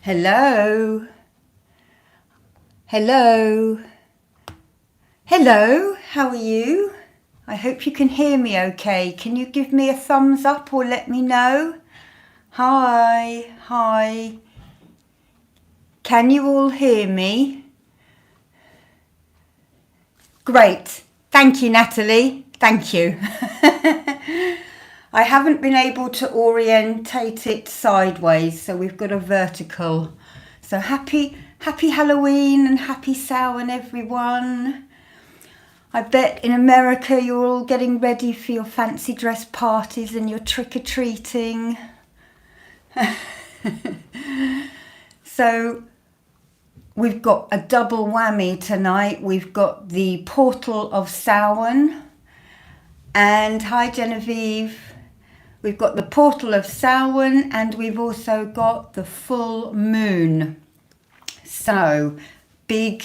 Hello? Hello? Hello, how are you? I hope you can hear me okay. Can you give me a thumbs up or let me know? Hi, hi. Can you all hear me? Great. Thank you, Natalie. Thank you. I haven't been able to orientate it sideways, so we've got a vertical. So happy Halloween and happy Samhain, everyone. I bet in America you're all getting ready for your fancy dress parties and your trick-or-treating. So we've got a double whammy tonight. We've got the portal of Samhain. And hi Genevieve. We've got the portal of Samhain and we've also got the full moon. So big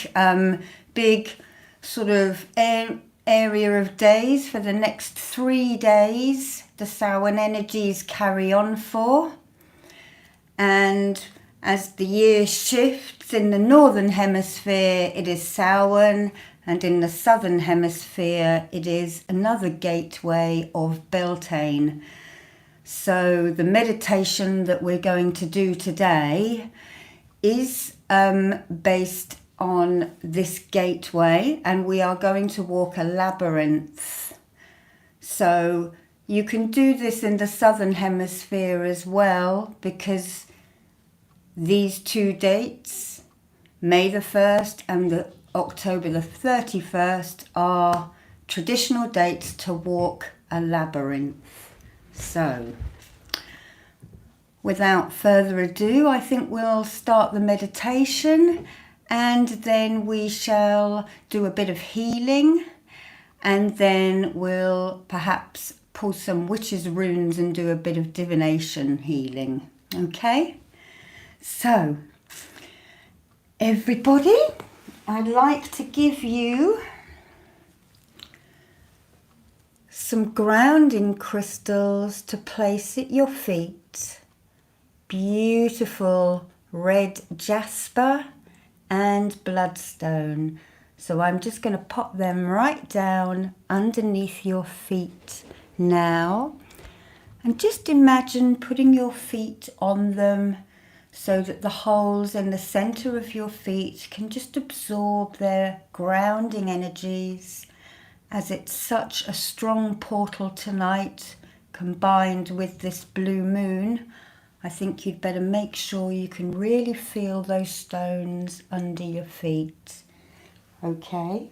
sort of area of days for the next 3 days. The Samhain energies carry on for. And as the year shifts in the northern hemisphere, it is Samhain. And in the southern hemisphere, it is another gateway of Beltane. So the meditation that we're going to do today is based on this gateway, and we are going to walk a labyrinth. So you can do this in the southern hemisphere as well, because these two dates, May the 1st and October the 31st, are traditional dates to walk a labyrinth. So, without further ado, I think we'll start the meditation and then we shall do a bit of healing and then we'll perhaps pull some witches' runes and do a bit of divination healing. Okay? So, everybody, I'd like to give you some grounding crystals to place at your feet. Beautiful red jasper and bloodstone. So I'm just going to pop them right down underneath your feet now. And just imagine putting your feet on them so that the holes in the center of your feet can just absorb their grounding energies, as it's such a strong portal tonight, combined with this blue moon. I think you'd better make sure you can really feel those stones under your feet. Okay?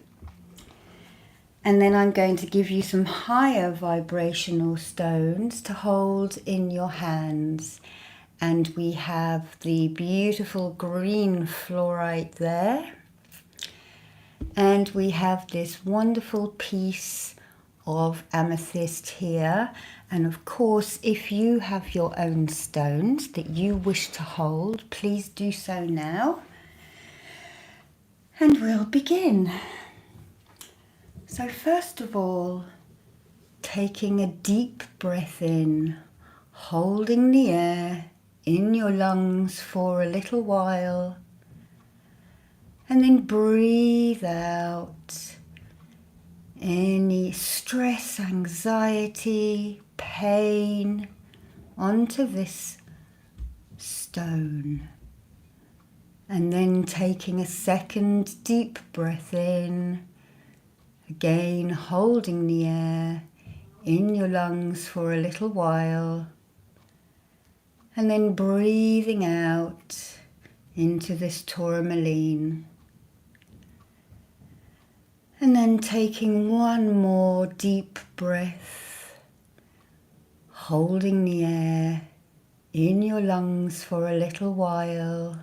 And then I'm going to give you some higher vibrational stones to hold in your hands. And we have the beautiful green fluorite there. And we have this wonderful piece of amethyst here. And of course, if you have your own stones that you wish to hold, please do so now. And we'll begin. So first of all, taking a deep breath in, holding the air in your lungs for a little while. And then breathe out any stress, anxiety, pain onto this stone. And then taking a second deep breath in, again holding the air in your lungs for a little while. And then breathing out into this tourmaline. And then taking one more deep breath, holding the air in your lungs for a little while.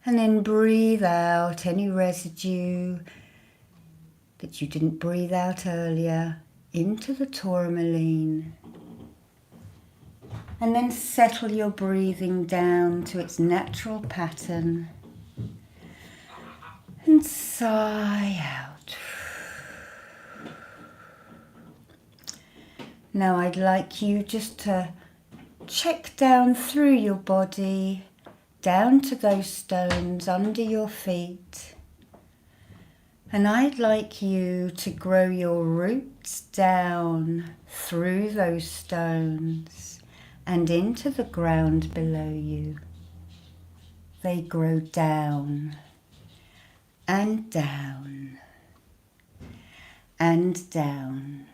And then breathe out any residue that you didn't breathe out earlier into the tourmaline. And then settle your breathing down to its natural pattern. And sigh out. Now I'd like you just to check down through your body down to those stones under your feet. And I'd like you to grow your roots down through those stones and into the ground below you. They grow down and down and down,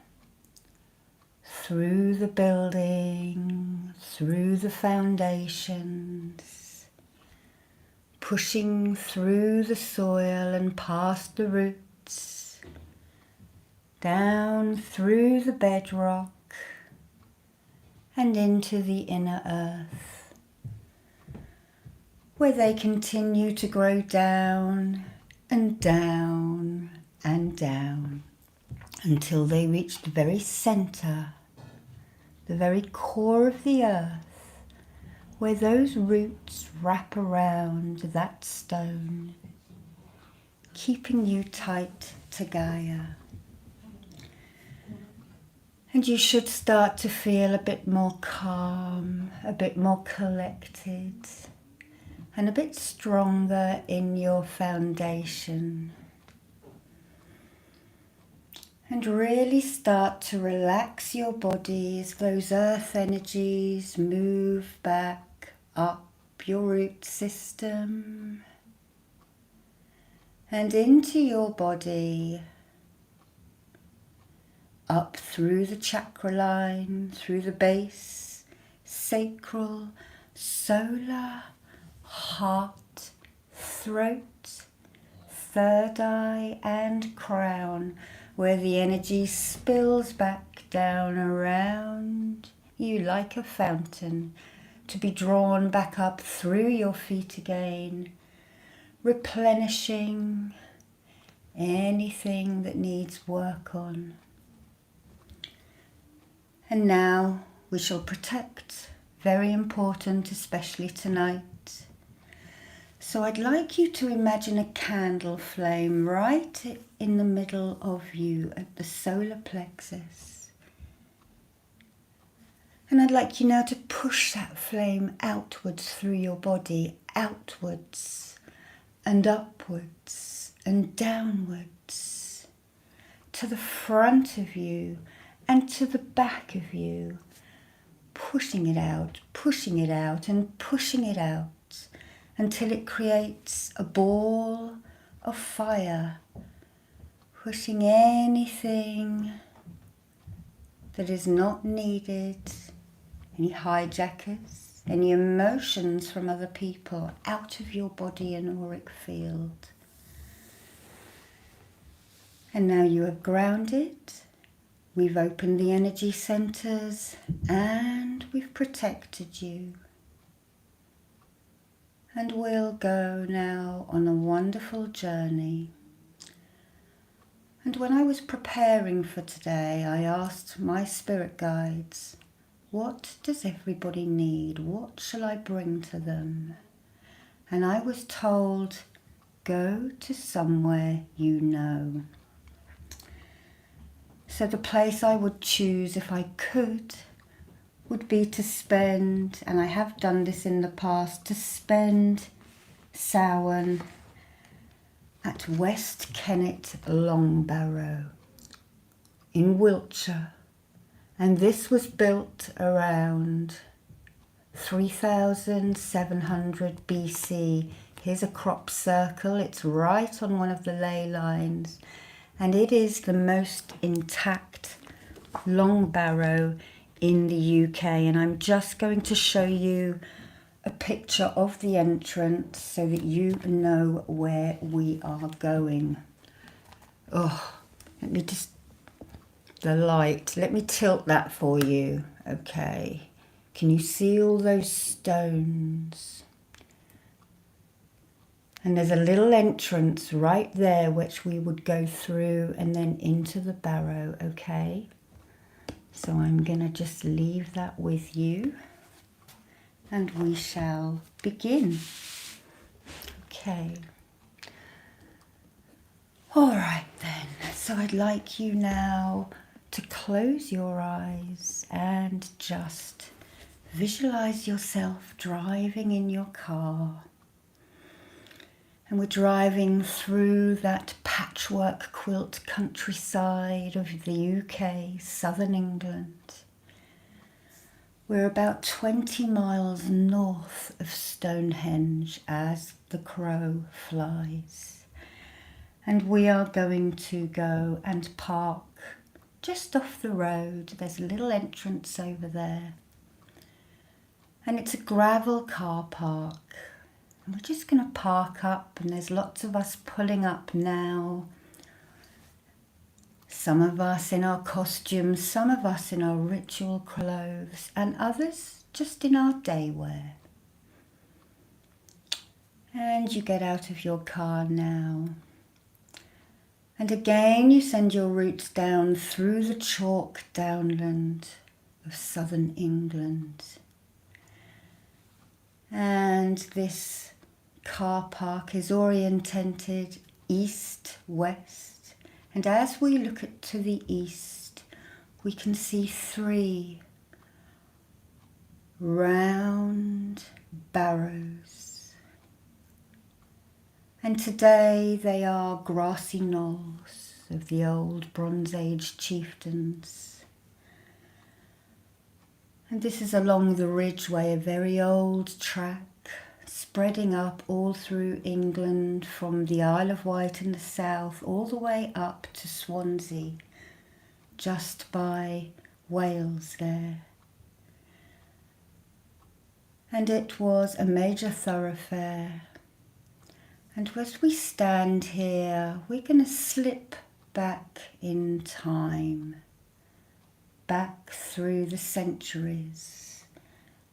through the building, through the foundations, pushing through the soil and past the roots, down through the bedrock and into the inner earth, where they continue to grow down and down and down until they reach the very center, the very core of the earth, where those roots wrap around that stone, keeping you tight to Gaia. And you should start to feel a bit more calm, a bit more collected, and a bit stronger in your foundation. And really start to relax your body as those earth energies move back up your root system and into your body, up through the chakra line, through the base, sacral, solar, heart, throat, third eye and crown, where the energy spills back down around you like a fountain, to be drawn back up through your feet again, replenishing anything that needs work on. And now we shall protect, very important, especially tonight. So I'd like you to imagine a candle flame right in the middle of you at the solar plexus. And I'd like you now to push that flame outwards through your body, outwards and upwards and downwards, to the front of you and to the back of you, pushing it out and pushing it out, until it creates a ball of fire, pushing anything that is not needed, any hijackers, any emotions from other people, out of your body and auric field. And now you are grounded, we've opened the energy centers, and we've protected you. And we'll go now on a wonderful journey. And when I was preparing for today, I asked my spirit guides, what does everybody need? What shall I bring to them? And I was told, go to somewhere you know. So the place I would choose if I could would be to spend, and I have done this in the past, to spend Samhain at West Kennet Longbarrow in Wiltshire. And this was built around 3700 BC. Here's a crop circle, it's right on one of the ley lines, and it is the most intact long barrow in the UK. And I'm just going to show you a picture of the entrance so that you know where we are going. Oh, let me just, the light, let me tilt that for you. Okay, can you see all those stones? And there's a little entrance right there which we would go through and then into the barrow, okay? So I'm going to just leave that with you and we shall begin. Okay. All right then. So I'd like you now to close your eyes and just visualize yourself driving in your car. And we're driving through that patchwork quilt countryside of the UK, southern England. We're about 20 miles north of Stonehenge as the crow flies. And we are going to go and park just off the road. There's a little entrance over there. And it's a gravel car park. And we're just going to park up, and there's lots of us pulling up now. Some of us in our costumes, some of us in our ritual clothes, and others just in our day wear. And you get out of your car now. And again you send your roots down through the chalk downland of southern England. And this car park is orientated east-west, and as we look to the east, we can see 3 round barrows. And today they are grassy knolls of the old Bronze Age chieftains. And this is along the Ridgeway, a very old track, spreading up all through England from the Isle of Wight in the south all the way up to Swansea, just by Wales there. And it was a major thoroughfare. And as we stand here, we're going to slip back in time, back through the centuries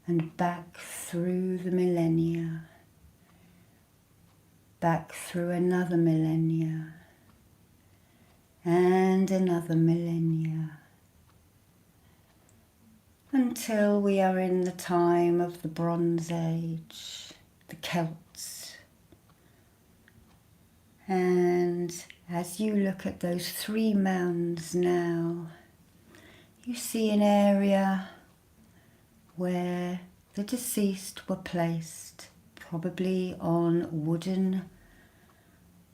and back through the millennia, back through another millennia and another millennia, until we are in the time of the Bronze Age, the Celts. And as you look at those 3 mounds now, you see an area where the deceased were placed, probably on wooden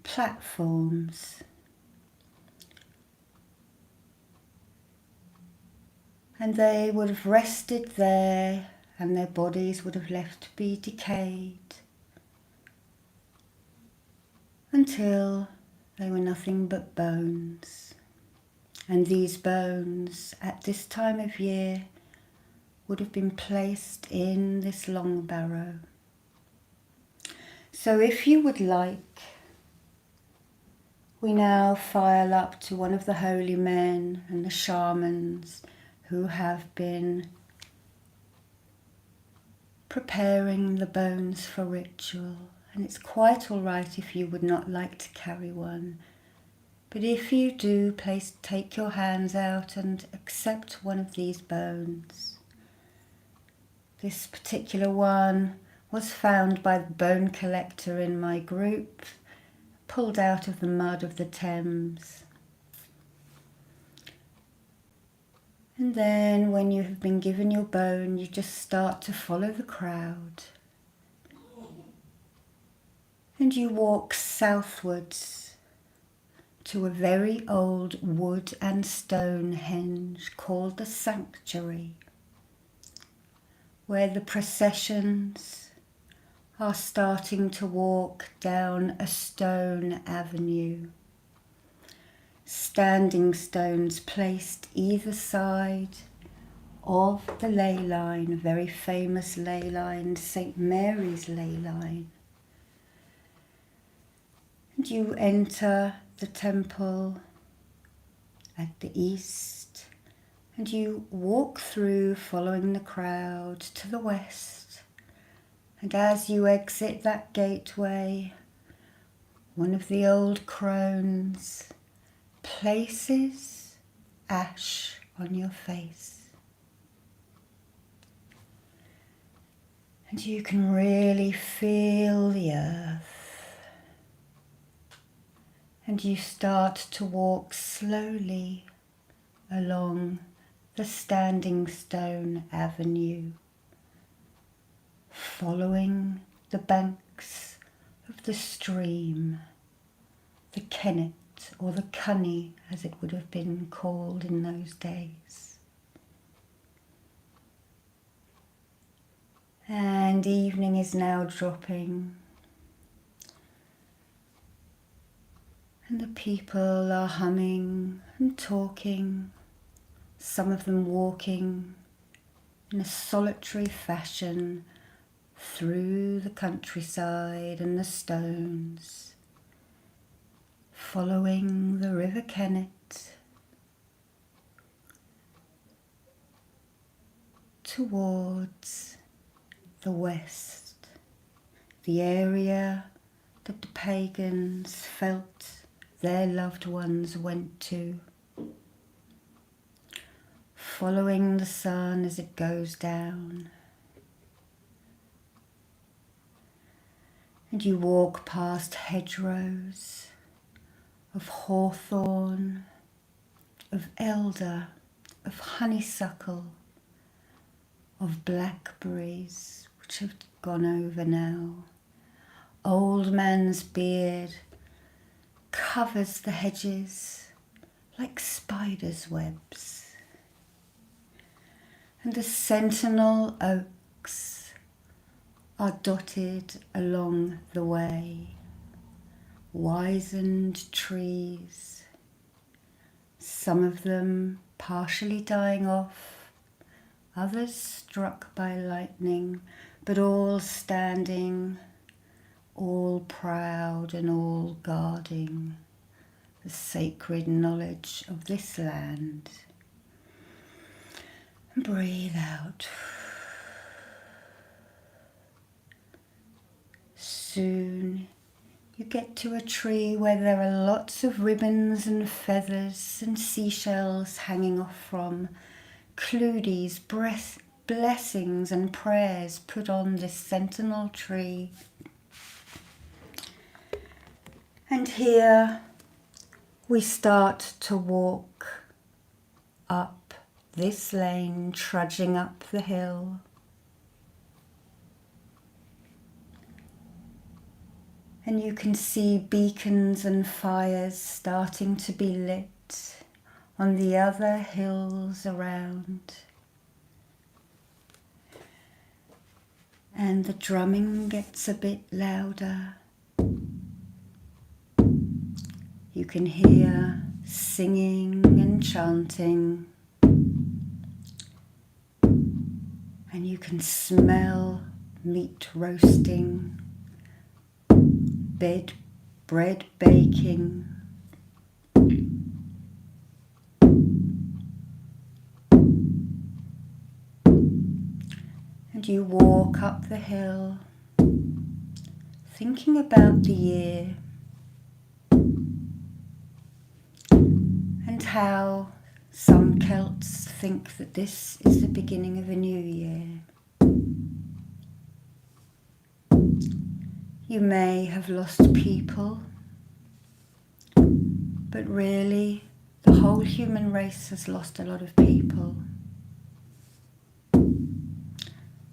platforms. And they would have rested there, and their bodies would have left to be decayed until they were nothing but bones. And these bones, at this time of year, would have been placed in this long barrow. So if you would like, we now file up to one of the holy men and the shamans who have been preparing the bones for ritual. And it's quite all right if you would not like to carry one. But if you do, please take your hands out and accept one of these bones. This particular one was found by the bone collector in my group, pulled out of the mud of the Thames. And then when you have been given your bone, you just start to follow the crowd. And you walk southwards to a very old wood and stone henge called the Sanctuary, where the processions are starting to walk down a stone avenue. Standing stones placed either side of the ley line, a very famous ley line, St. Mary's ley line. And you enter the temple at the east, and you walk through, following the crowd, to the west. And as you exit that gateway, one of the old crones places ash on your face. And you can really feel the earth. And you start to walk slowly along the standing stone avenue following the banks of the stream, the Kennett, or the Cunny as it would have been called in those days. And evening is now dropping, and the people are humming and talking, some of them walking in a solitary fashion through the countryside and the stones, following the River Kennett towards the west, the area that the pagans felt their loved ones went to, following the sun as it goes down. And you walk past hedgerows of hawthorn, of elder, of honeysuckle, of blackberries, which have gone over now. Old man's beard covers the hedges like spiders' webs. And the sentinel oaks are dotted along the way, wizened trees, some of them partially dying off, others struck by lightning, but all standing, all proud and all guarding the sacred knowledge of this land. And breathe out. Soon you get to a tree where there are lots of ribbons and feathers and seashells hanging off from, Cludies, blessings and prayers put on this sentinel tree. And here we start to walk up this lane, trudging up the hill. And you can see beacons and fires starting to be lit on the other hills around. And the drumming gets a bit louder. You can hear singing and chanting. And you can smell meat roasting, bread baking. And you walk up the hill, thinking about the year and how some Celts think that this is the beginning of a new year. You may have lost people, but really the whole human race has lost a lot of people.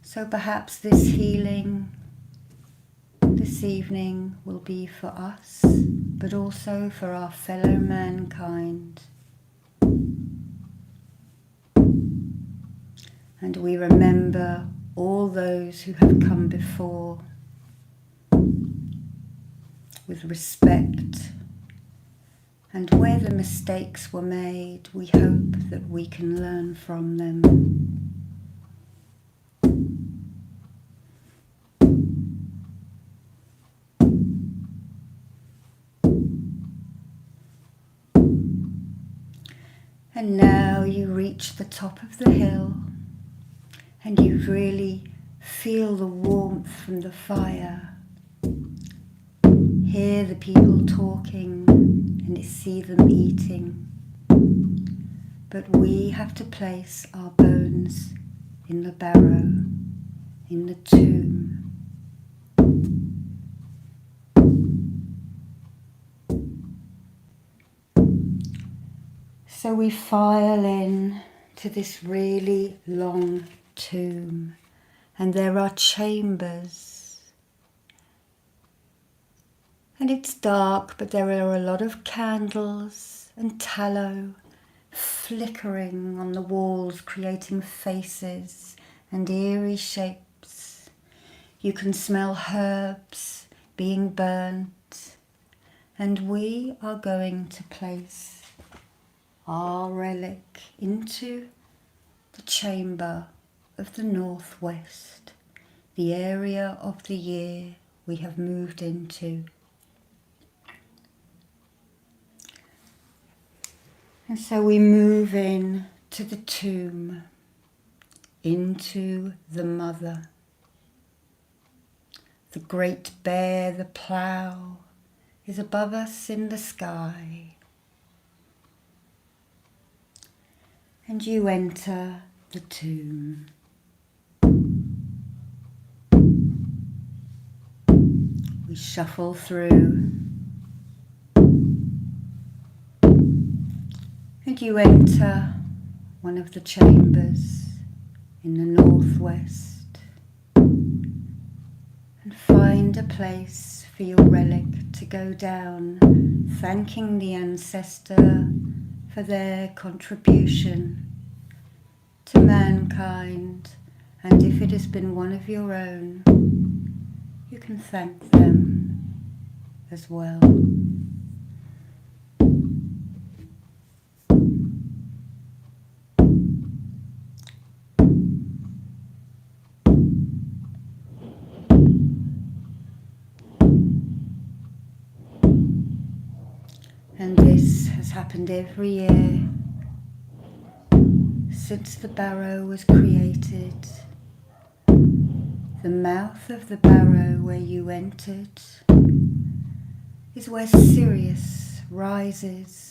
So perhaps this healing this evening will be for us, but also for our fellow mankind. And we remember all those who have come before with respect. And where the mistakes were made, we hope that we can learn from them. And now you reach the top of the hill and you really feel the warmth from the fire. Hear the people talking and see them eating. But we have to place our bones in the barrow, in the tomb. So we file in to this really long tomb, and there are chambers. And it's dark, but there are a lot of candles and tallow flickering on the walls, creating faces and eerie shapes. You can smell herbs being burnt, and we are going to place our relic into the chamber of the northwest, the area of the year we have moved into. And so we move in to the tomb, into the mother. The great bear, the plough, is above us in the sky. And you enter the tomb. We shuffle through. And you enter one of the chambers in the northwest and find a place for your relic to go down, thanking the ancestor for their contribution to mankind. And if it has been one of your own, you can thank them as well. And this has happened every year since the barrow was created. The mouth of the barrow where you entered is where Sirius rises.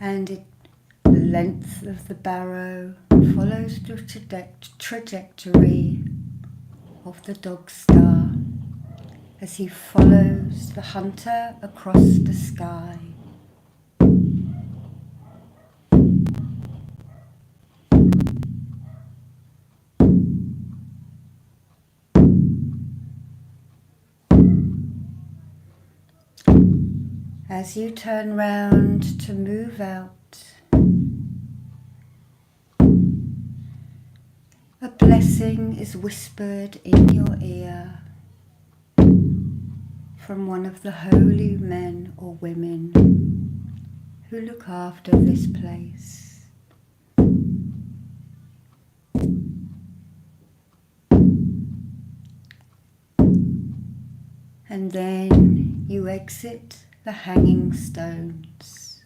And the length of the barrow follows the trajectory of the dog star as he follows the hunter across the sky. As you turn round to move out, a blessing is whispered in your ear from one of the holy men or women who look after this place. And then you exit the hanging stones.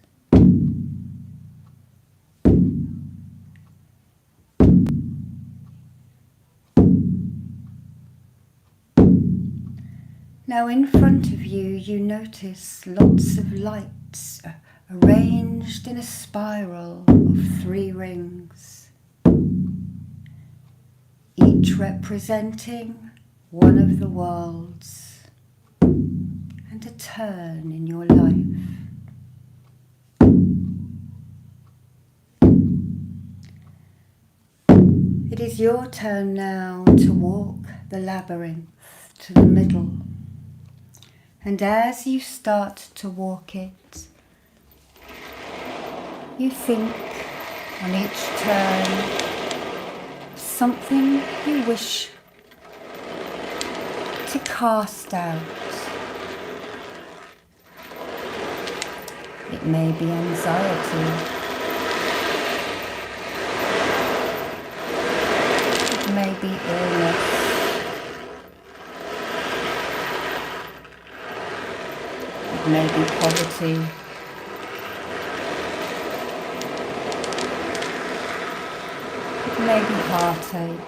Now in front of you, you notice lots of lights arranged in a spiral of 3 rings, each representing one of the worlds and a turn in your life. It is your turn now to walk the labyrinth to the middle. And as you start to walk it, you think on each turn something you wish to cast out. It may be anxiety. It may be illness. It may be poverty. It may be heartache.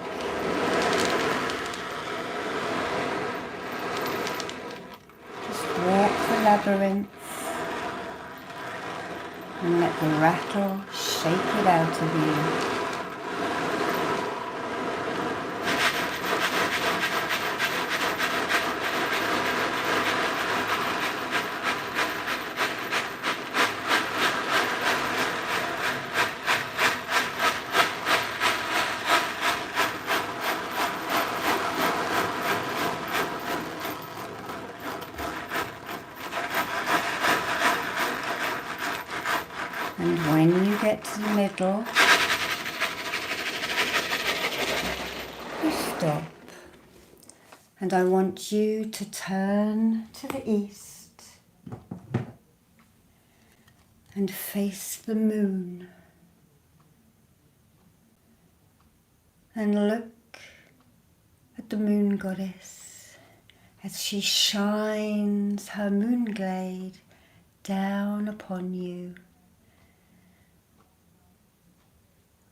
Just walk the labyrinth and let the rattle shake it out of you. And when you get to the middle, you stop. And I want you to turn to the east and face the moon. And look at the moon goddess as she shines her moonglade down upon you.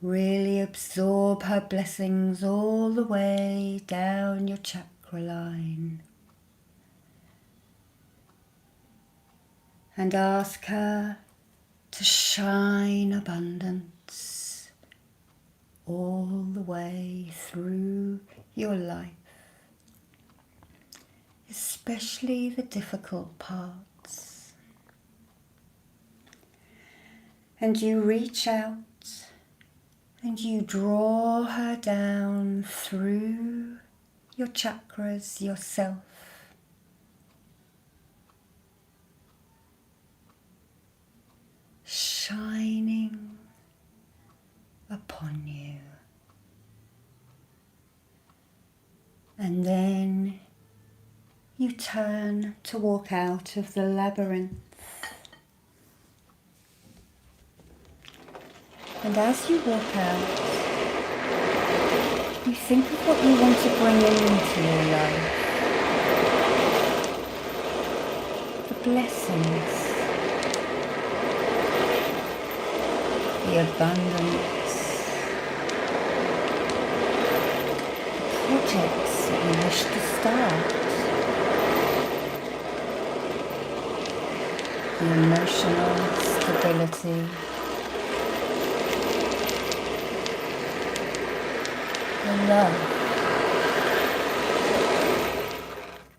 Really absorb her blessings all the way down your chakra line. And ask her to shine abundance all the way through your life, especially the difficult parts. And you reach out and you draw her down through your chakras yourself. Shining upon you. And then you turn to walk out of the labyrinth. And as you walk out, you think of what you want to bring into your life. The blessings, the abundance, the projects that you wish to start, the emotional stability, the love,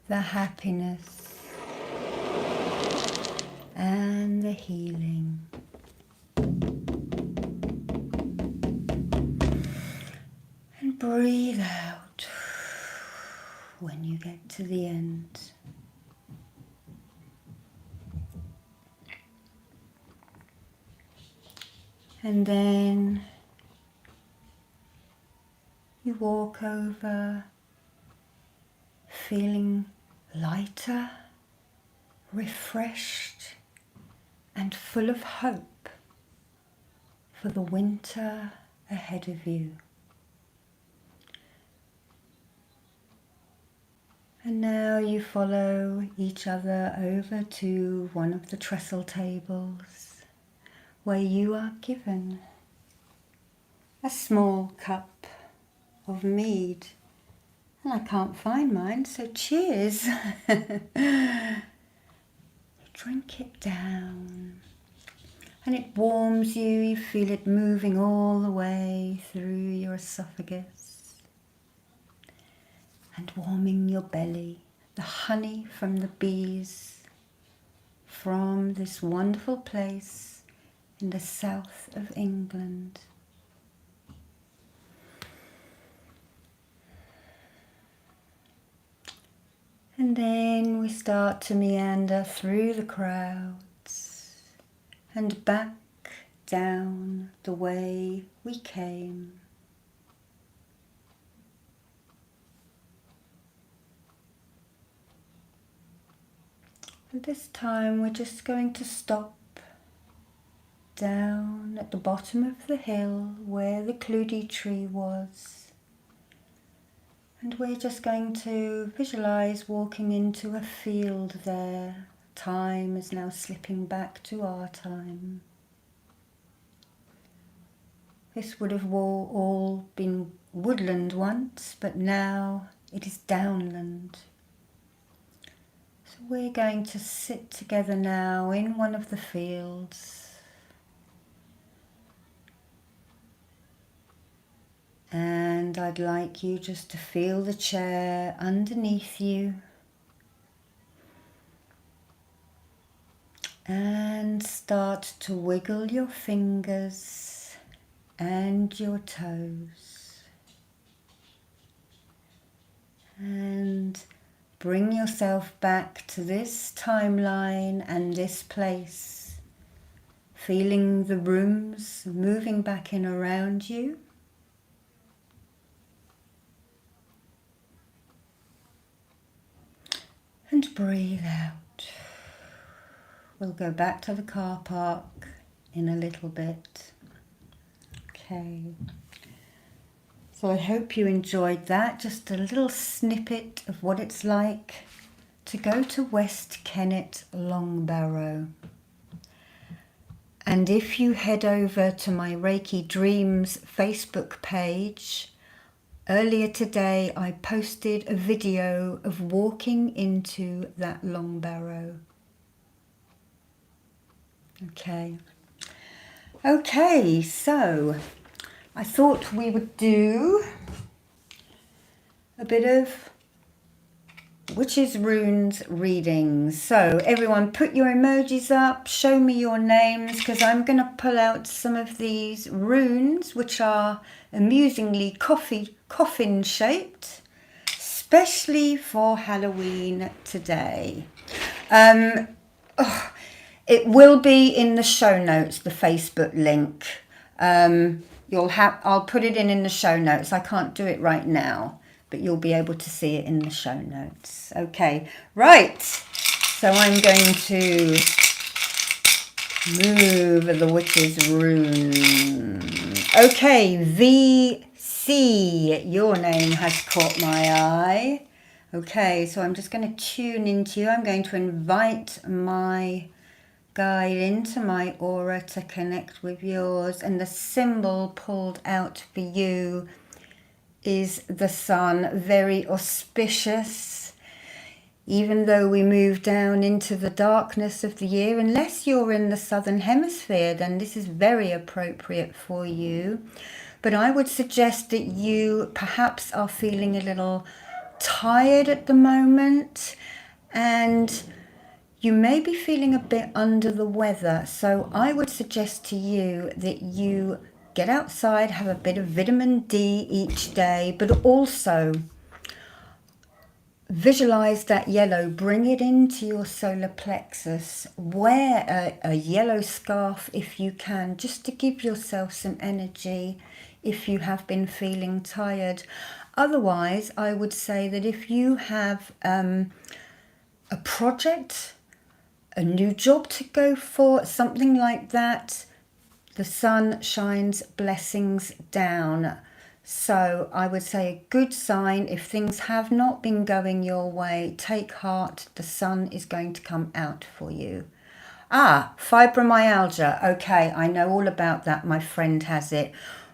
the happiness, and the healing. And breathe out when you get to the end. And then you walk over, feeling lighter, refreshed, and full of hope for the winter ahead of you. And now you follow each other over to one of the trestle tables where you are given a small cup of mead. And I can't find mine, so cheers. Drink it down. And it warms you, you feel it moving all the way through your esophagus. And warming your belly, the honey from the bees, from this wonderful place in the south of England. And then we start to meander through the crowds and back down the way we came. And this time we're just going to stop down at the bottom of the hill where the Cludy tree was. And we're just going to visualize walking into a field there. Time is now slipping back to our time. This would have all been woodland once, but now it is downland. So we're going to sit together now in one of the fields. And I'd like you just to feel the chair underneath you. And start to wiggle your fingers and your toes. And bring yourself back to this timeline and this place. feeling the rooms moving back in around you. And breathe out. We'll go back to the car park in a little bit. Okay. So I hope you enjoyed that. Just a little snippet of what it's like to go to West Kennet Longbarrow. And if you head over to my Reiki Dreams Facebook page, earlier today I posted a video of walking into that Longbarrow. Okay, so I thought we would do a bit of Witches Runes readings. So everyone put your emojis up, show me your names, because I'm going to pull out some of these runes, which are amusingly coffin shaped, especially for Halloween today. It will be in the show notes, the Facebook link. I'll put it in the show notes. I can't do it right now, but you'll be able to see it in the show notes. Okay, right. So I'm going to move the Witch's Rune. Okay, VC, your name has caught my eye. Okay, so I'm just going to tune into you. I'm going to invite my guide into my aura to connect with yours, and the symbol pulled out for you is the sun. Very auspicious, even though we move down into the darkness of the year. Unless you're in the southern hemisphere, then this is very appropriate for you. But I would suggest that you perhaps are feeling a little tired at the moment, and you may be feeling a bit under the weather. So I would suggest to you that you get outside, have a bit of vitamin D each day, but also visualize that yellow, bring it into your solar plexus. Wear a yellow scarf if you can, just to give yourself some energy if you have been feeling tired. Otherwise, I would say that if you have a project, a new job to go for, something like that, the sun shines blessings down. So I would say a good sign, if things have not been going your way, take heart, the sun is going to come out for you. Fibromyalgia. Okay, I know all about that. My friend has it.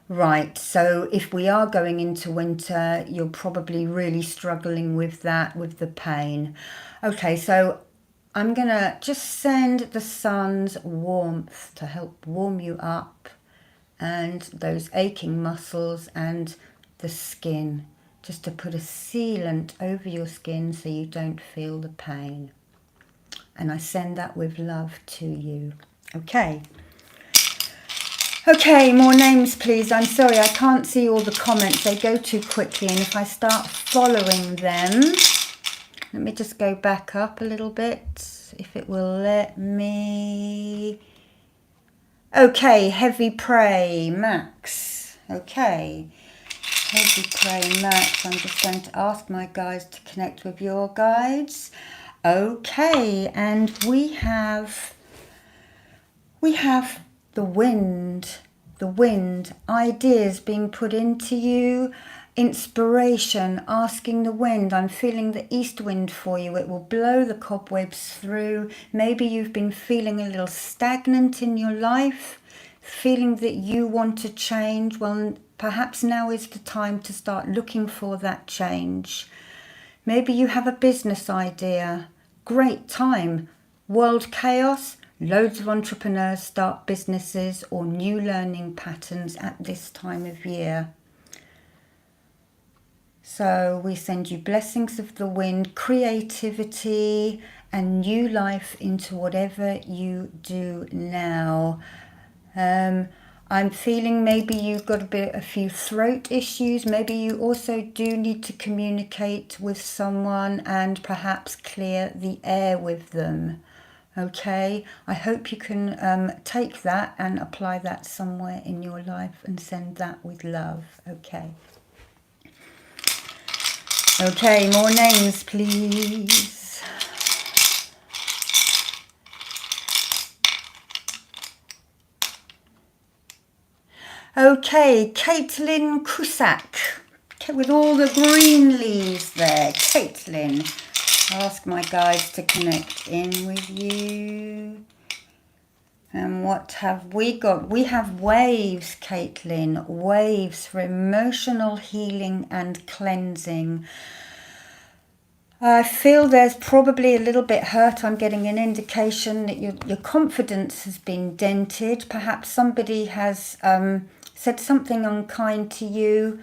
Right, so if we are going into winter, you're probably really struggling with that, with the pain. Okay, so I'm going to just send the sun's warmth to help warm you up, and those aching muscles and the skin, just to put a sealant over your skin so you don't feel the pain. And I send that with love to you. Okay, more names please. I'm sorry, I can't see all the comments. They go too quickly, and if I start following them, let me just go back up a little bit, if it will let me. Okay, Heavy Prey, Max. Okay, Heavy Prey, Max. I'm just going to ask my guides to connect with your guides. Okay, and we have the wind, ideas being put into you, inspiration, asking the wind. I'm feeling the east wind for you. It will blow the cobwebs through. Maybe you've been feeling a little stagnant in your life, feeling that you want to change. Well, perhaps now is the time to start looking for that change. Maybe you have a business idea. Great time. World chaos. Loads of entrepreneurs start businesses or new learning patterns at this time of year. So we send you blessings of the wind, creativity and new life into whatever you do now. I'm feeling maybe you've got a few throat issues. Maybe you also do need to communicate with someone and perhaps clear the air with them. Okay, I hope you can take that and apply that somewhere in your life and send that with love. Okay. Okay, more names, please. Okay, Caitlin Cusack, with all the green leaves there. Caitlin, I'll ask my guides to connect in with you. And what have we got? We have waves, Caitlin. Waves for emotional healing and cleansing. I feel there's probably a little bit hurt. I'm getting an indication that your confidence has been dented. Perhaps somebody has said something unkind to you,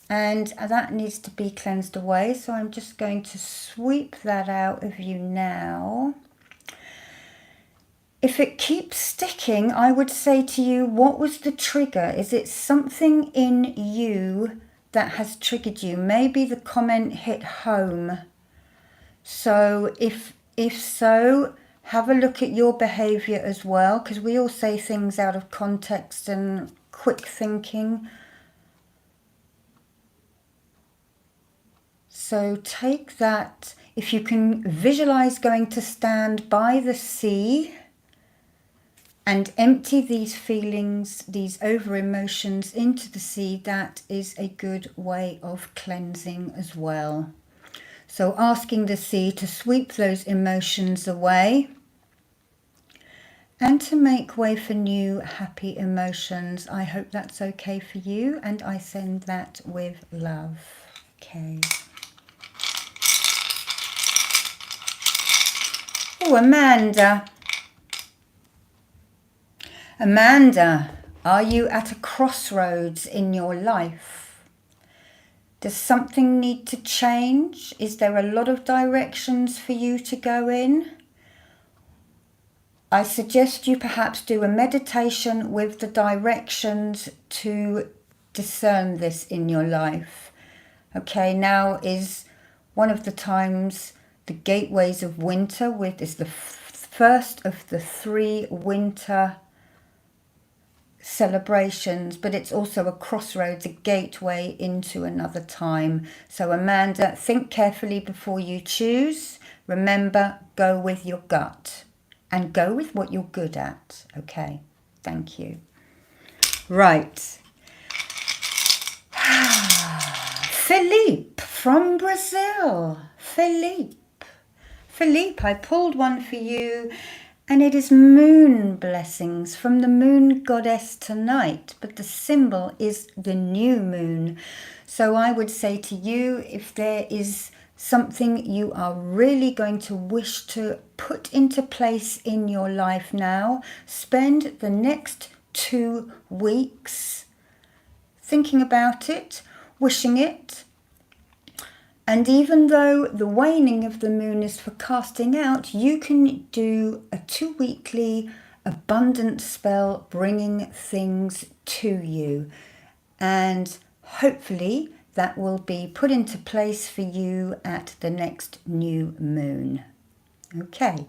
and that needs to be cleansed away. So I'm just going to sweep that out of you now. If it keeps sticking, I would say to you, what was the trigger? Is it something in you that has triggered you? Maybe the comment hit home. So if so, have a look at your behavior as well, because we all say things out of context and quick thinking. So take that, if you can visualize going to stand by the sea and empty these feelings, these over emotions into the sea, that is a good way of cleansing as well. So asking the sea to sweep those emotions away and to make way for new happy emotions. I hope that's okay for you, and I send that with love. Okay. Oh, Amanda. Amanda, are you at a crossroads in your life? Does something need to change? Is there a lot of directions for you to go in? I suggest you perhaps do a meditation with the directions to discern this in your life. Okay, now is one of the times, the gateways of winter, with is the first of the 3 winter celebrations, but it's also a crossroads, a gateway into another time. So Amanda, think carefully before you choose. Remember, go with your gut and go with what you're good at. Okay, thank you. Right. Philippe from Brazil. Philippe, I pulled one for you. And it is moon blessings from the moon goddess tonight, but the symbol is the new moon. So I would say to you, if there is something you are really going to wish to put into place in your life now, spend the next 2 weeks thinking about it, wishing it. And even though the waning of the moon is for casting out, you can do a 2-weekly abundance spell bringing things to you. And hopefully that will be put into place for you at the next new moon. Okay,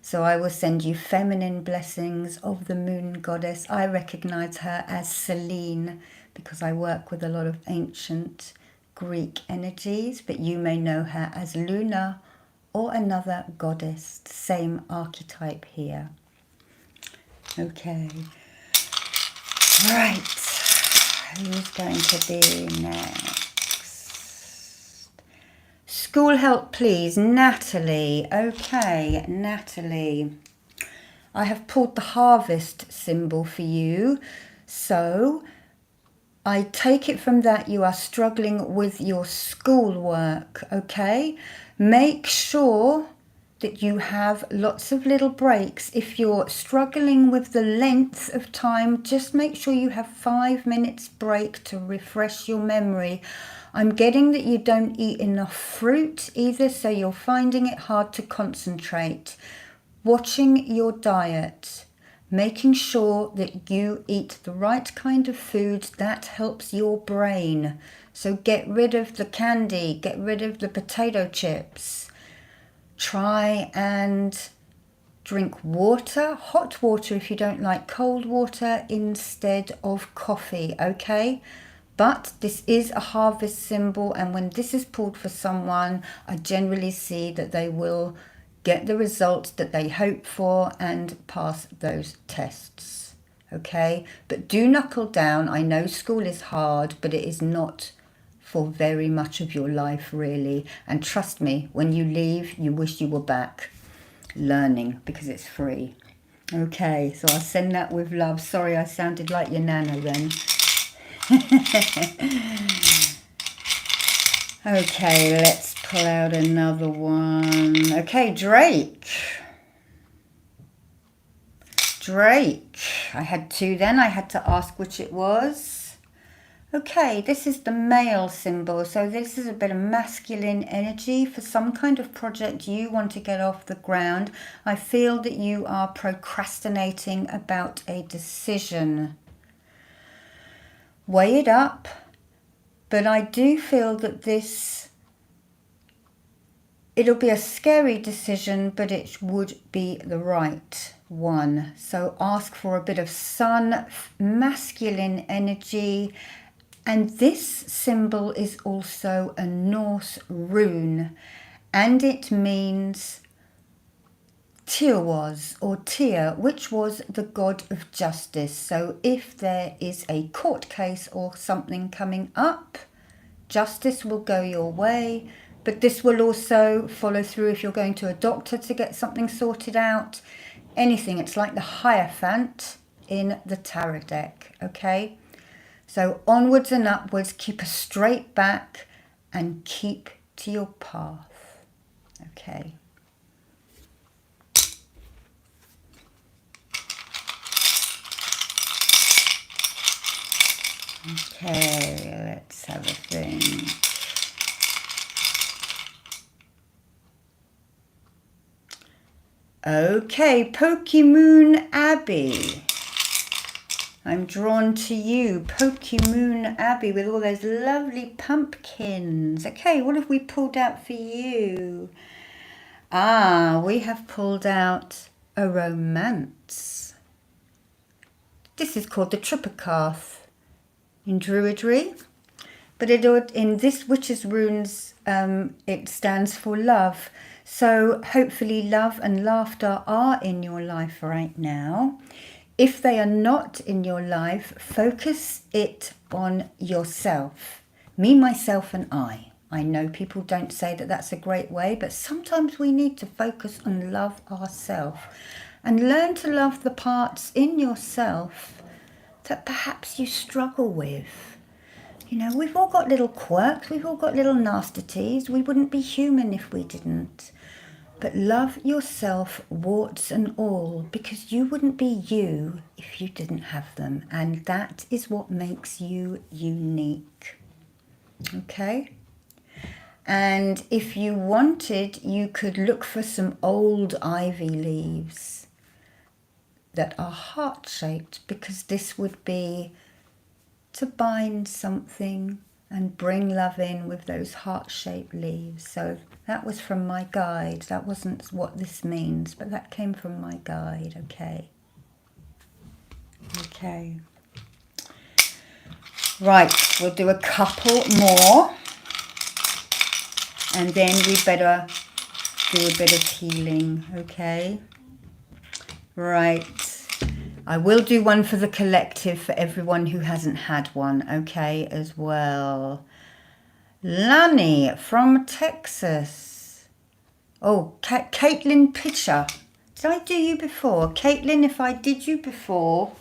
so I will send you feminine blessings of the moon goddess. I recognize her as Selene because I work with a lot of ancient Greek energies, but you may know her as Luna or another goddess, same archetype here. Okay, right, who's going to be next? School help, please, Natalie. Okay, Natalie, I have pulled the harvest symbol for you, so I take it from that you are struggling with your schoolwork, okay? Make sure that you have lots of little breaks. If you're struggling with the length of time, just make sure you have 5 minutes break to refresh your memory. I'm getting that you don't eat enough fruit either, so you're finding it hard to concentrate. Watching your diet. Making sure that you eat the right kind of food that helps your brain. So get rid of the candy, get rid of the potato chips. Try and Drink water, hot water if you don't like cold water, instead of coffee, okay? But this is a harvest symbol, and when this is pulled for someone, I generally see that they will get the results that they hope for and pass those tests, okay? But do knuckle down. I know school is hard, but it is not for very much of your life, really. And trust me, when you leave, you wish you were back learning, because it's free. Okay, so I'll send that with love. Sorry, I sounded like your nana then. Okay, let's pull out another one. Okay, Drake. Drake. I had two then. I had to ask which it was. Okay, this is the male symbol. So this is a bit of masculine energy for some kind of project you want to get off the ground. I feel that you are procrastinating about a decision. Weigh it up, but I do feel that it'll be a scary decision, but it would be the right one. So ask for a bit of sun, masculine energy. And this symbol is also a Norse rune, and it means Tyr or Tyr, which was the god of justice. So if there is a court case or something coming up, justice will go your way. But this will also follow through if you're going to a doctor to get something sorted out. Anything. It's like the Hierophant in the tarot deck, okay? So onwards and upwards, keep a straight back and keep to your path, okay? Okay, let's have a think. Okay, Pokemon Abbey. I'm drawn to you, Pokemon Abbey, with all those lovely pumpkins. Okay, what have we pulled out for you? Ah, we have pulled out a romance. This is called the Tripicarth in Druidry, but in this Witch's Runes, it stands for love. So hopefully love and laughter are in your life right now. If they are not in your life, focus it on yourself. Me, myself, and I. I know people don't say that that's a great way, but sometimes we need to focus on love ourselves and learn to love the parts in yourself that perhaps you struggle with. You know, we've all got little quirks, we've all got little nastities. We wouldn't be human if we didn't. But love yourself, warts and all, because you wouldn't be you if you didn't have them. And that is what makes you unique. Okay? And if you wanted, you could look for some old ivy leaves that are heart-shaped, because this would be to bind something and bring love in with those heart-shaped leaves. So that was from my guide. That wasn't what this means, but that came from my guide, okay? Okay. Right, we'll do a couple more. And then we better do a bit of healing, okay? Right. I will do one for the collective for everyone who hasn't had one, okay, as well. Lani from Texas. Oh, Caitlin Pitcher. Did I do you before? Caitlin, if I did you before,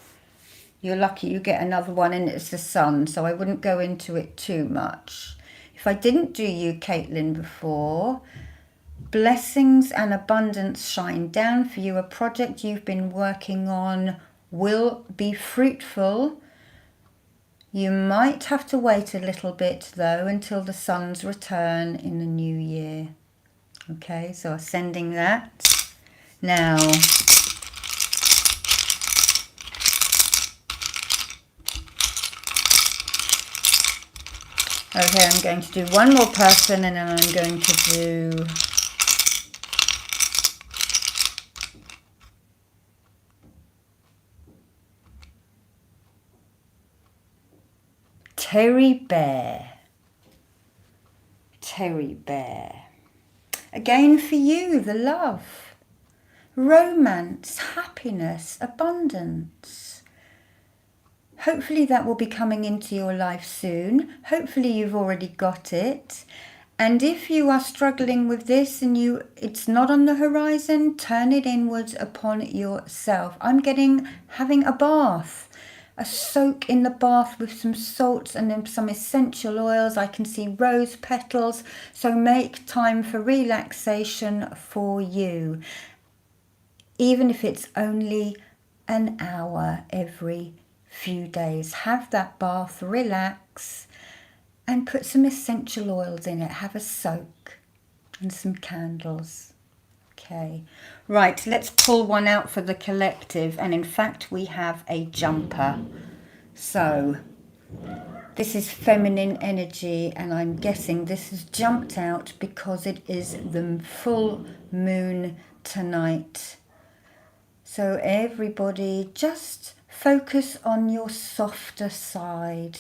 you're lucky you get another one, and it's the sun, so I wouldn't go into it too much. If I didn't do you, Caitlin, before, blessings and abundance shine down for you. A project you've been working on will be fruitful. You might have to wait a little bit though until the sun's return in the new year. Okay, so I'm sending that. Now, okay, I'm going to do one more person, and then I'm going to do Teddy bear. Teddy bear. Again for you, the love, romance, happiness, abundance. Hopefully that will be coming into your life soon. Hopefully you've already got it. And if you are struggling with this and it's not on the horizon, turn it inwards upon yourself. I'm getting having a bath, a soak in the bath with some salts and then some essential oils. I can see rose petals. So make time for relaxation for you. Even if it's only an hour every few days. Have that bath, relax, and put some essential oils in it. Have a soak and some candles. Okay, right, let's pull one out for the collective. And in fact, we have a jumper. So this is feminine energy, and I'm guessing this has jumped out because it is the full moon tonight. So everybody just focus on your softer side.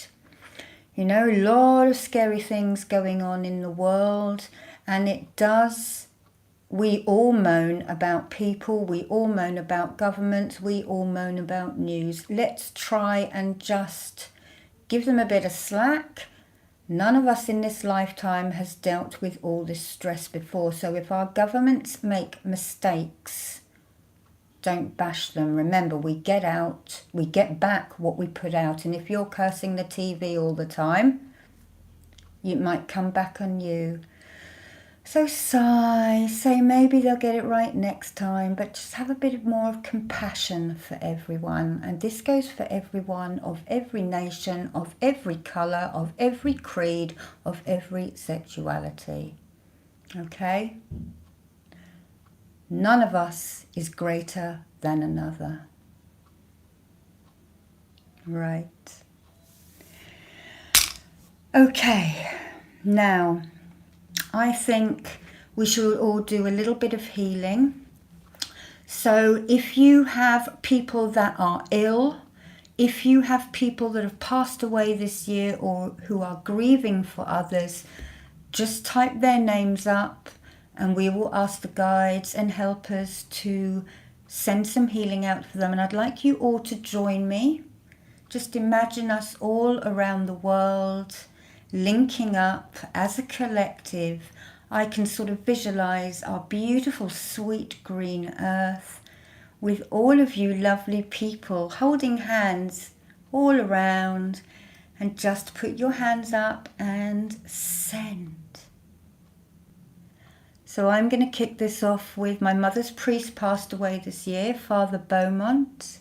You know, a lot of scary things going on in the world, and we all moan about people, we all moan about governments, we all moan about news. Let's try and just give them a bit of slack. None of us in this lifetime has dealt with all this stress before, so if our governments make mistakes, don't bash them. Remember, we get back what we put out. And if you're cursing the TV all the time, it might come back on you. So sigh, say maybe they'll get it right next time, but just have a bit more of compassion for everyone. And this goes for everyone of every nation, of every colour, of every creed, of every sexuality. Okay? None of us is greater than another. Right. Okay, now I think we should all do a little bit of healing. So if you have people that are ill, if you have people that have passed away this year or who are grieving for others, just type their names up. And we will ask the guides and helpers to send some healing out for them. And I'd like you all to join me. Just imagine us all around the world, linking up as a collective. I can sort of visualize our beautiful, sweet green earth with all of you lovely people holding hands all around. And just put your hands up and send. So I'm going to kick this off with my mother's priest passed away this year, Father Beaumont,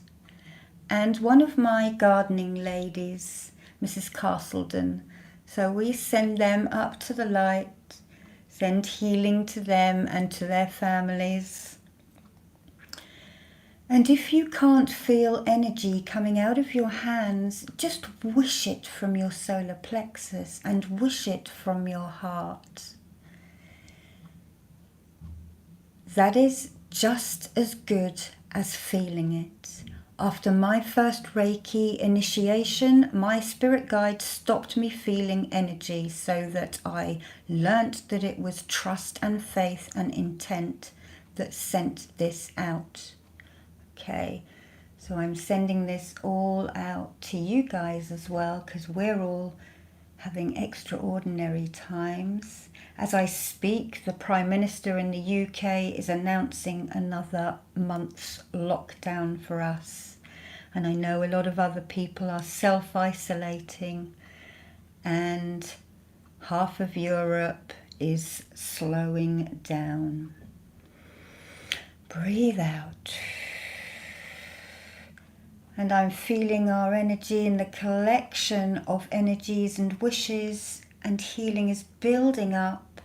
and one of my gardening ladies, Mrs. Castledon. So we send them up to the light, send healing to them and to their families. And if you can't feel energy coming out of your hands, just wish it from your solar plexus and wish it from your heart. That is just as good as feeling it. After my first Reiki initiation, my spirit guide stopped me feeling energy so that I learnt that it was trust and faith and intent that sent this out. Okay, so I'm sending this all out to you guys as well, because we're all having extraordinary times. As I speak, the Prime Minister in the UK is announcing another month's lockdown for us. And I know a lot of other people are self-isolating, and half of Europe is slowing down. Breathe out. And I'm feeling our energy in the collection of energies and wishes and healing is building up.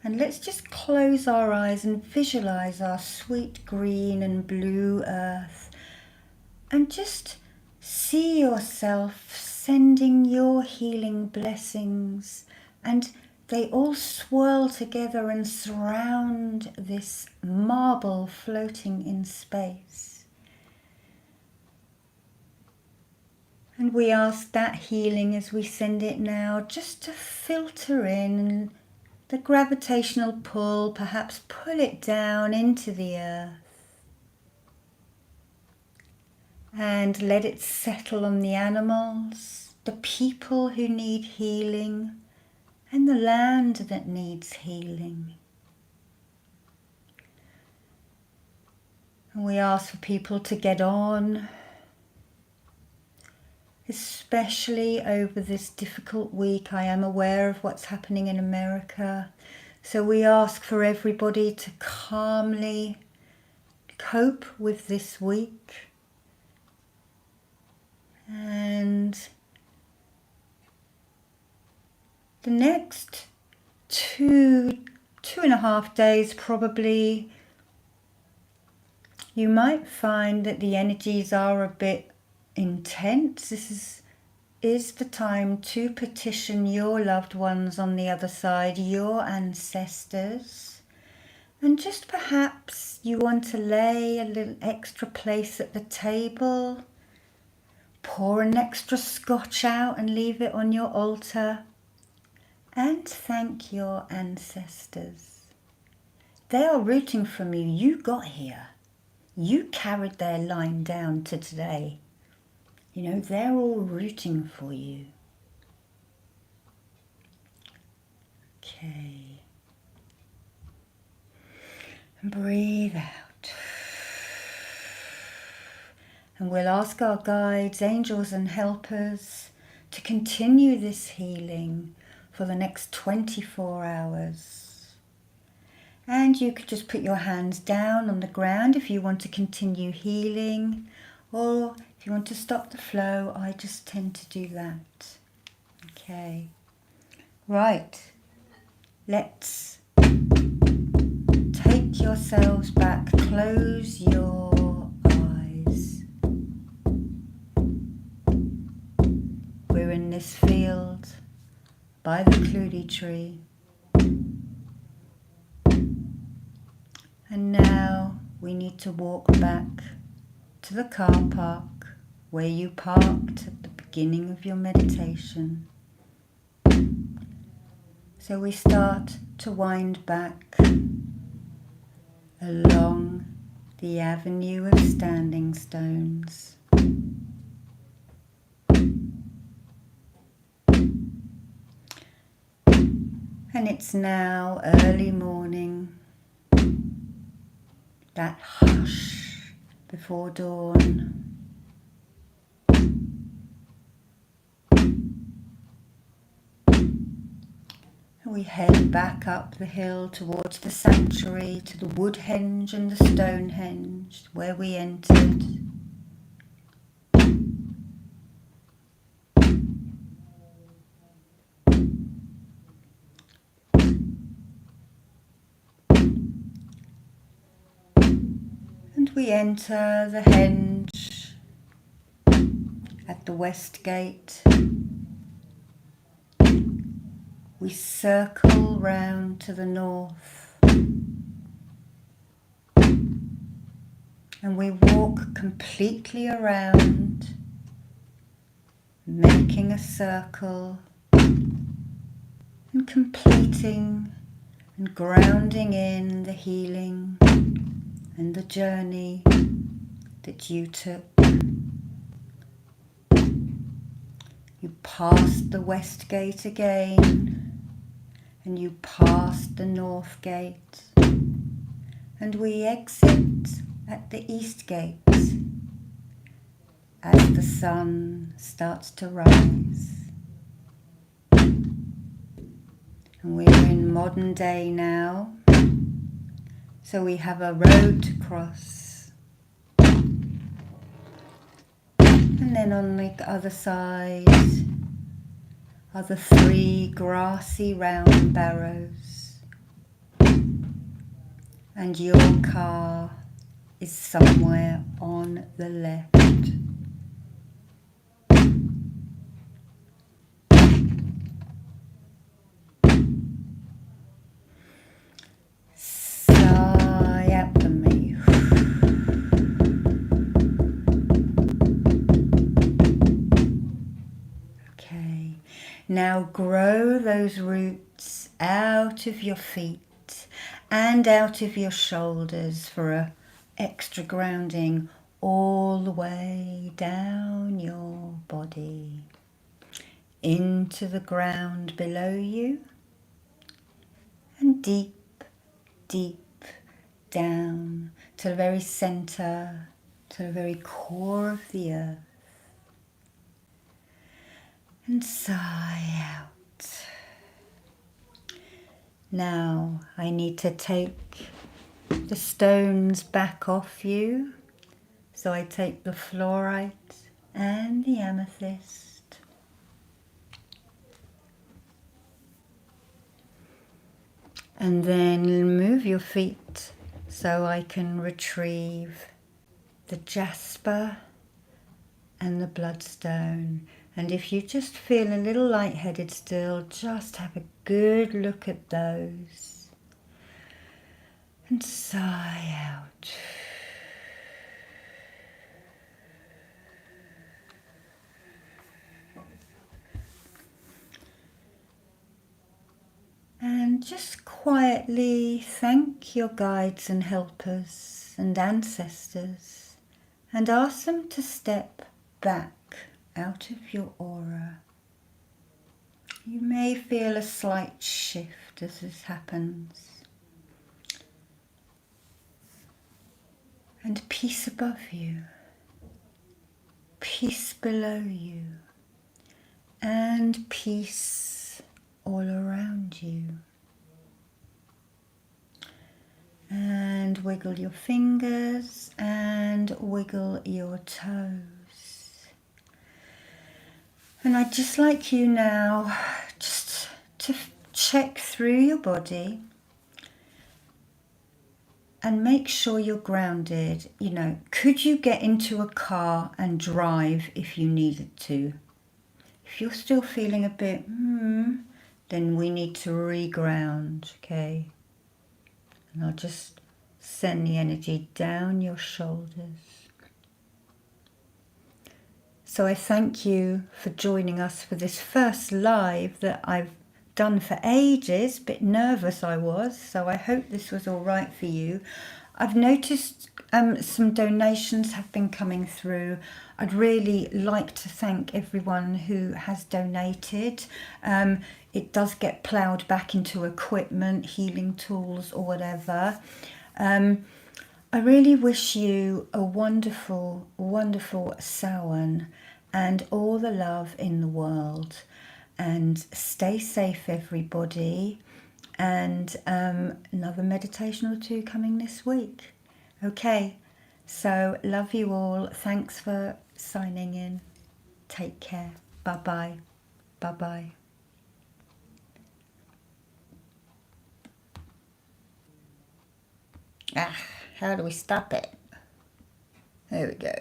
And let's just close our eyes and visualize our sweet green and blue earth. And just see yourself sending your healing blessings. And they all swirl together and surround this marble floating in space. And And we ask that healing as we send it now just to filter in the gravitational pull, perhaps pull it down into the earth and let it settle on the animals, the people who need healing, and the land that needs healing. And we ask for people to get on, especially over this difficult week. I am aware of what's happening in America. So we ask for everybody to calmly cope with this week. And the next two and a half days probably, you might find that the energies are a bit intense. This is the time to petition your loved ones on the other side, your ancestors. And just perhaps you want to lay a little extra place at the table, pour an extra scotch out and leave it on your altar, and thank your ancestors. They are rooting from you. You got here. You carried their line down to today. You know, they're all rooting for you. Okay. And breathe out. And we'll ask our guides, angels and helpers to continue this healing for the next 24 hours. And you could just put your hands down on the ground if you want to continue healing, or if you want to stop the flow. I just tend to do that. Okay. Right. Let's take yourselves back. Close your eyes. We're in this field by the Cludy tree. And now we need to walk back to the car park where you parked at the beginning of your meditation. So we start to wind back along the avenue of standing stones. And it's now early morning, that hush before dawn. We head back up the hill towards the sanctuary, to the Woodhenge and the Stonehenge where we entered. And we enter the henge at the west gate. We circle round to the north and we walk completely around, making a circle and completing and grounding in the healing and the journey that you took. You passed the west gate again, and you passed the north gate, and we exit at the east gate as the sun starts to rise. And we're in modern day now, so we have a road to cross. And then on the other side are the 3 grassy round barrows. And your car is somewhere on the left. Sigh out to me. Now grow those roots out of your feet and out of your shoulders for a extra grounding all the way down your body, into the ground below you, and deep, deep down to the very center, to the very core of the earth. And sigh out. Now I need to take the stones back off you. So I take the fluorite and the amethyst. And then move your feet so I can retrieve the jasper and the bloodstone. And if you just feel a little lightheaded still, just have a good look at those. And sigh out. And just quietly thank your guides and helpers and ancestors and ask them to step back out of your aura. You may feel a slight shift as this happens. And peace above you, peace below you, and peace all around you. And wiggle your fingers and wiggle your toes. And I'd just like you now just to check through your body and make sure you're grounded. You know, could you get into a car and drive if you needed to? If you're still feeling a bit, then we need to reground, okay? And I'll just send the energy down your shoulders. So I thank you for joining us for this first live that I've done for ages. A bit nervous I was, so I hope this was all right for you. I've noticed some donations have been coming through. I'd really like to thank everyone who has donated. It does get ploughed back into equipment, healing tools or whatever. I really wish you a wonderful, wonderful Samhain and all the love in the world. And stay safe, everybody. And another meditation or two coming this week. Okay, so love you all. Thanks for signing in. Take care. Bye-bye. Bye-bye. How do we stop it? There we go.